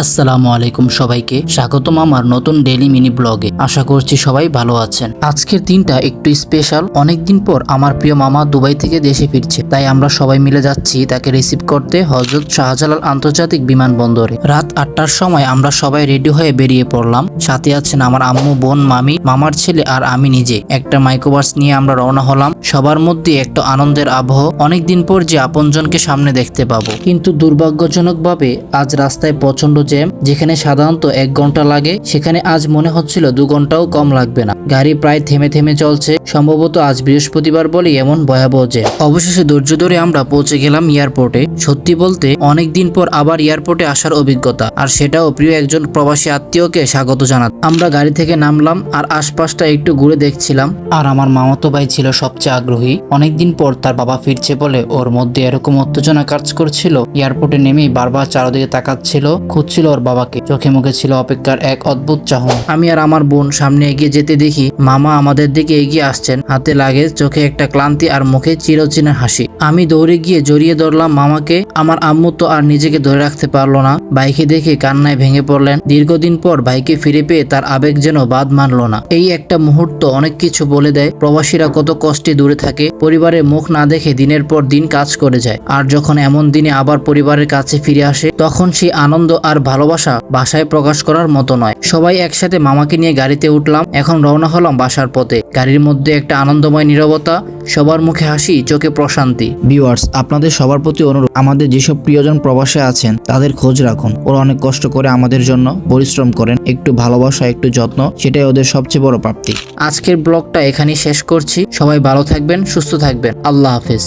আসসালামু আলাইকুম সবাইকে স্বাগতম আমার নতুন ডেইলি মিনি ব্লগে। আশা করছি সবাই ভালো আছেন। আজকের দিনটা একটু স্পেশাল। অনেকদিন পর আমার প্রিয় মামা দুবাই থেকে দেশে ফিরছে, তাই আমরা সবাই মিলে যাচ্ছি তাকে রিসিভ করতে হযরত শাহজালাল আন্তর্জাতিক বিমানবন্দরে। রাত 8টার সময় আমরা সবাই রেডি হয়ে বেরিয়ে পড়লাম। সাথে আছেন আমার আম্মু, বোন, মামি, মামার ছেলে আর আমি নিজে। একটা মাইক্রোবাস নিয়ে আমরা রওনা হলাম। সবার মধ্যে একটা আনন্দের আবহ। অনেকদিন পর যে আপনজনকে সামনে দেখতে পাবো। কিন্তু দুর্ভাগ্যজনকভাবে আজ রাস্তায় প্রচন্ড জ্যাম। যেখানে সাধারণত 1 ঘন্টা লাগে সেখানে আজ মনে হচ্ছিল 2 ঘন্টাও কম লাগবে না। গাড়ি প্রায় থেমে থেমে চলছে। সম্ভবত আজ বৃহস্পতিবার বলে এমন ভয়াবহ জ্যাম। অবশেষে ধৈর্য ধরে আমরা পৌঁছে গেলাম এয়ারপোর্টে। সত্যি বলতে অনেকদিন পর আবার এয়ারপোর্টে আসার অভিজ্ঞতা, আর সেটাও প্রিয় একজন প্রবাসী আত্মীয়কে স্বাগত জানাতে। আমরা গাড়ি থেকে নামলাম আর আশপাশটা একটু ঘুরে দেখছিলাম। আর আমার মামাতো ভাই ছিল সবচেয়ে আগ্রহী। অনেকদিন পর তার বাবা ফিরছে বলে ওর মধ্যে এরকম উত্তেজনা কাজ করছিল। এয়ারপোর্টে নেমেই বারবার চারদিকে তাকাচ্ছিল, খুঁজছিল ওর বাবাকে। চোখে মুখে ছিল অপেক্ষার এক অদ্ভুত চাহনি। আমি আর আমার বোন সামনে এগিয়ে যেতে দেখি মামা আমাদের দিকে এগিয়ে আসছেন, হাতে লাগেজ, চোখে একটা ক্লান্তি আর মুখে চিরচেনা হাসি। আমি দৌড়ে গিয়ে জড়িয়ে ধরলাম মামাকে। আমার আম্মু তো আর নিজেকে ধরে রাখতে পারলো না, ভাইকে দেখে কান্নায় ভেঙে পড়লেন। দীর্ঘদিন পর ভাইকে ফিরে পেয়ে তার আবেগ যেন বাদ মানলো না। এই একটা মুহূর্ত অনেক কিছু বলে দেয়। প্রবাসীরা কত কষ্টে দূরে থাকে, পরিবারের মুখ না দেখে দিনের পর দিন কাজ করে যায়। আর যখন এমন দিনে আবার পরিবারের কাছে ফিরে আসে, তখন সেই আনন্দ আর ভালোবাসা ভাষায় প্রকাশ করার মতো নয়। সবাই একসাথে মামাকে নিয়ে গাড়িতে উঠলাম। এখন রওনা হলাম বাসার পথে। গাড়ির মধ্যে একটা আনন্দময় নীরবতা, সবার মুখে হাসি, চোখে প্রশান্তি। ভিউয়ার্স, আপনাদের সবার প্রতি অনুরোধ, আমাদের যেসব প্রিয়জন প্রবাসে আছেন তাদের খোঁজ রাখুন। ওরা অনেক কষ্ট করে আমাদের জন্য পরিশ্রম করেন। একটু ভালোবাসা, একটু যত্ন, সেটাই ওদের সবচেয়ে বড় প্রাপ্তি। আজকের ব্লগটা এখানেই শেষ করছি। সবাই ভালো থাকবেন, সুস্থ থাকবেন। আল্লাহ হাফেজ।